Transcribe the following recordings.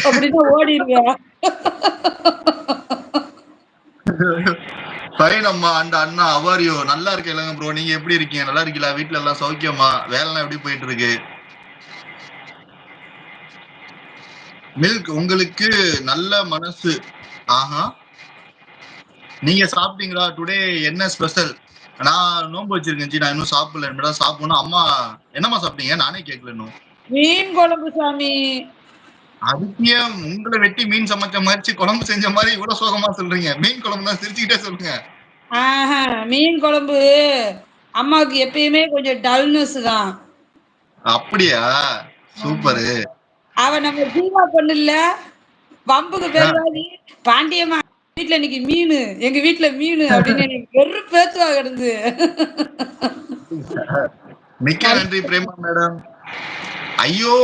அப்படின்னா ஓடிருவியா? ஃபைன் அம்மா and Anna how are you? நல்லா இருக்கேன் இல்லங்க ப்ரோ. நீங்க எப்படி இருக்கீங்க? நல்லா இருக்கீங்களா? வீட்ல எல்லாம் சௌக்கியமா? வேலைலாம் எப்படி போயிட்டு இருக்கு? மில்க் உங்களுக்கு நல்ல மனசு. ஆஹா. நீங்க சாப்பிட்டீங்களா? டுடே என்ன ஸ்பெஷல்? நான் நோன்பு வச்சிருக்கேன் ஜி. நான் இன்னும் சாப்பிடல. இனிமேதான் சாப்பிடணும். அம்மா என்னம்மா சாப்பிட்டீங்க? நானே கேட்கல இன்னும். மீன் குழம்பு சாமி. அதுக்கே உங்களை வெட்டி மீன் சமைச்ச மாதிரி குழம்பு செஞ்ச மாதிரி இவ்வளவு சோகமா சொல்றீங்க. மீன் குழம்பு தான், சிரிச்சுக்கிட்டே சொல்லுங்க. ஆஹா, மீன் குழம்பு அம்மாவுக்கு எப்பயுமே கொஞ்சம் டல்னஸ் தான். அப்படியா? சூப்பரு. அவ நம்ம ஜீவா பொண்ணுல்ல, வம்புக்கு பெருவாதி பாண்டியம்மா வீட்ல இன்னைக்கு மீனு, எங்க வீட்ல மீனு அப்படின்னு எனக்கு வெறுப்பேத்துவா கிடந்து. மிக்க நன்றி பிரேமா மேடம். ஐயோ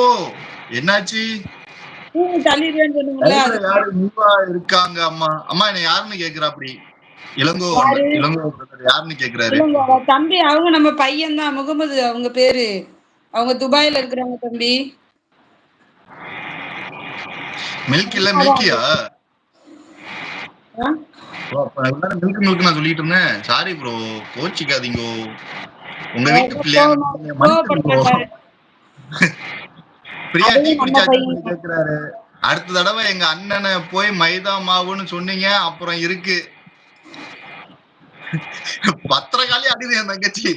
என்னாச்சு? தள்ளிடுவேன்னு சொன்னீங்கல்ல, லைவ்ல அது யாரு நியூவா இருக்காங்க? அம்மா அம்மா என்ன யாருன்னு கேக்குறாப்படி. இளங்கோ இளங்கோ brother யாருன்னு கேக்குறாரு. இல்லைங்க, அவ தம்பி அவங்க நம்ம பையன் தான், முகமது அவங்க பேரு. அவங்க துபாயில இருக்கிறாங்க தம்பி. மில்க் இல்ல மில்கியா? மில்க் மில்க் நான் சொல்லிட்டு இருந்தேன். சாரி ப்ரோ, கோச்சிக்காதீங்க. உங்க வீட்டு பிள்ளையா மன்னிச்சிருங்க ப்ரோ. பிரியா டீ குடிச்சாச்சு கேக்குறாரு. அடுத்த தடவை எங்க அண்ணனை போய் மைதா மாவுன்னு சொன்னீங்க அப்புறம் இருக்கு. பத்திரகாளி அடிது என் தங்கச்சி.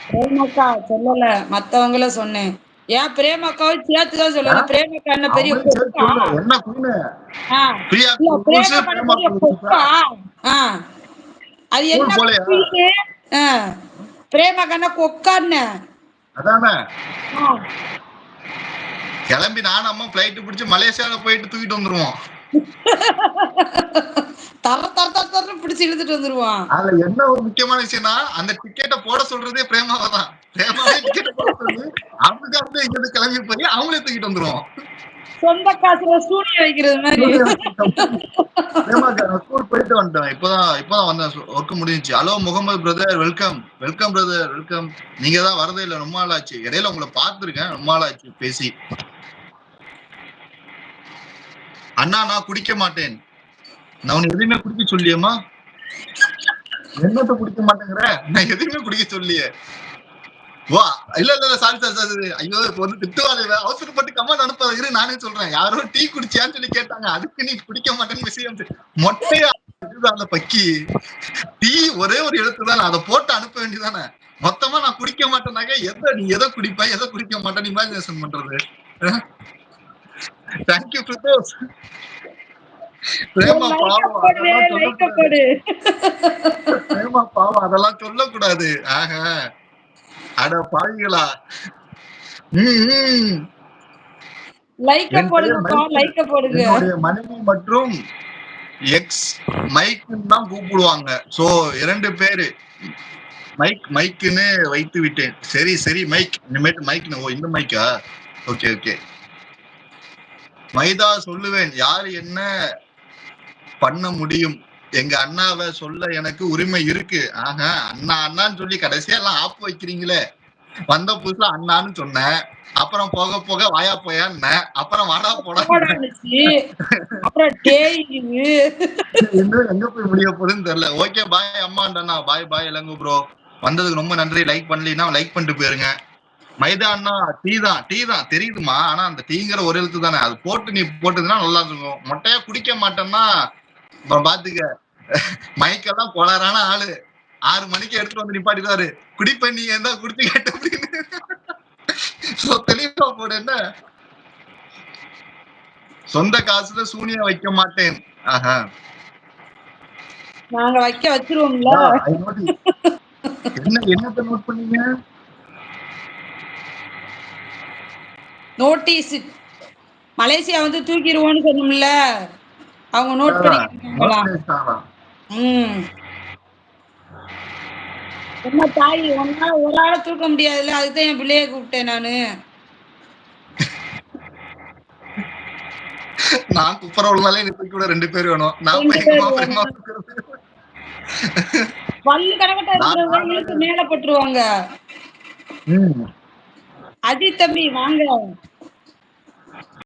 பிரேமக்கா சொல்லல, மத்தவங்கள சொன்னேன். ஏன் பிரேமக்காவை சேர்த்துதான் சொல்லல. பிரேமக்கா என்ன பெரிய பொக்கா? என்ன குயினு? பிரேமக்கா பெரிய பொக்கா? அது என்ன குயினு? பிரேமக்கா கொக்கான்னு அதானே கிளம்பி நானும் அம்மா பிளைட் பிடிச்சு மலேசியால போயிட்டு தூக்கிட்டு வந்துருவோம். தர தர தர பிடிச்சு இழுத்துட்டு வந்துருவான். அதுல என்ன ஒரு முக்கியமான விஷயம்னா அந்த டிக்கெட்டை போட சொல்றதே பிரேமாவை தான். பிரேமாவே டிக்கெட் போட சொல்லி அவங்க இங்க கிளம்பி போய் அவங்களே தூக்கிட்டு வந்துருவோம். சொந்த காசுல சூனிய வைக்கிறது மாதிரி. ஸ்கூல் போயிட்டு வந்துட்டேன். இப்பதான் வந்தேன். ஒர்க் முடிஞ்சிச்சு. Hello Mohammed brother, welcome welcome brother welcome. நீங்க தான் வரதே இல்லை, ரொம்ப நாள் ஆச்சு. இடையில உங்களை பார்த்திருக்கேன், ரொம்ப நாள் ஆச்சு பேசி. அண்ணா நான் குடிக்க மாட்டேன். நான் உன்னை எதுவுமே குடிக்க சொல்லியேம்மா. என்னத்த குடிக்க மாட்டேங்கிற? நான் எதுவுமே குடிக்க சொல்லியே. வா இல்ல இல்ல சாரி சார் சார். ஐயோ இப்ப வந்து திட்டுவாளே, அவசரப்பட்டு கமெண்ட் அனுப்பாத இரு, நானே சொல்றேன். யாரோ டீ குடிச்சியான்னு சொல்லி கேட்டாங்க, அதுக்கு நீ குடிக்க மாட்டேன்னு விஷயம் மொட்டையா அந்த பக்கி. டீ ஒரே ஒரு எழுத்து தானே, அதை போட்டு அனுப்ப வேண்டியதானே. மொத்தமா நான் குடிக்க மாட்டேனாக்க எதை நீ எதை குடிப்ப எதை குடிக்க மாட்டேன்னு இமேஜினேஷன் பண்றது. தேங்க்யூ பிரதோஷ். பிரேமா பாவம் பிரேமா பாவம் அதெல்லாம் சொல்லக்கூடாது. ஆக அட பாவிகளா. என்னுடைய மனைவி மற்றும் எக்ஸ் மைக்குன்னு தான் கூப்பிடுவாங்க. சோ 2 பேரு மைக் மைக்குன்னு வைத்து விட்டேன். சரி சரி மைக், இனிமேட்டு மைக். இந்த மைக்கா? Okay okay. மைதா சொல்லுவேன், யாரு என்ன பண்ண முடியும்? எங்க அண்ணாவை சொல்ல எனக்கு உரிமை இருக்கு. ஆஹா, அண்ணா அண்ணான்னு சொல்லி கடைசியா எல்லாம் ஆப்பு வைக்கிறீங்களே. வந்த புதுசுல அண்ணான்னு சொன்னேன், அப்புறம் போக போக வாயா போயான்னு, அப்புறம் வாடா போடா, இன்னும் எங்க போய் முடிய போகுதுன்னு தெரியல. ஓகே பாய் அம்மா அண்ணா, பாய் பாய் இளங்கோ ப்ரோ. வந்ததுக்கு ரொம்ப நன்றி. லைக் பண்ணலீங்கன்னா லைக் பண்ணிட்டு போயிருங்க. மைதா அண்ணா டீ தான் தெரியுதுமா. ஆனா அந்த டீங்கிற ஒரு எழுத்து தானே, அது போட்டு நீ போட்டதுன்னா நல்லா இருக்கும். மொட்டையா குடிக்க மாட்டேன்னா பாத்துக்க. மைக்கெல்லாம் கோளாறான ஆளு. 6 மணிக்கு எடுத்துட்டு வந்து நிப்பாட்டிடுவாரு. குடிப்ப நீ எந்த குடிச்சு கேட்ட அப்படின்னு. தெளிவா போடு. என்ன சொந்த காசுல சூனியா வைக்க மாட்டேன். ஆஹா, நாங்க வைக்க வச்சிருவோம்ல. என்னத்த நோட் பண்ணீங்க? நோட்டீஸ் மலேசியா வந்து தூக்கிடுவோம்னு சொன்னோம்ல, அவங்க நோட் பண்ணிக்கிட்டாங்களா? என்ன தாய், ஒன்னா ஒரு ஆளை தூக்க முடியாதுல்ல, அதுதான் என் பிள்ளைய கூப்பிட்டேன் நானு. நான் குப்பர விழுந்தாலே எனக்கு கூட 2 பேர் வேணும். நான் பல்லு கணக்கட்டா இருக்கிறவங்க இழுத்து மேல போட்டுருவாங்க. அஜித் தம்பி வாங்க.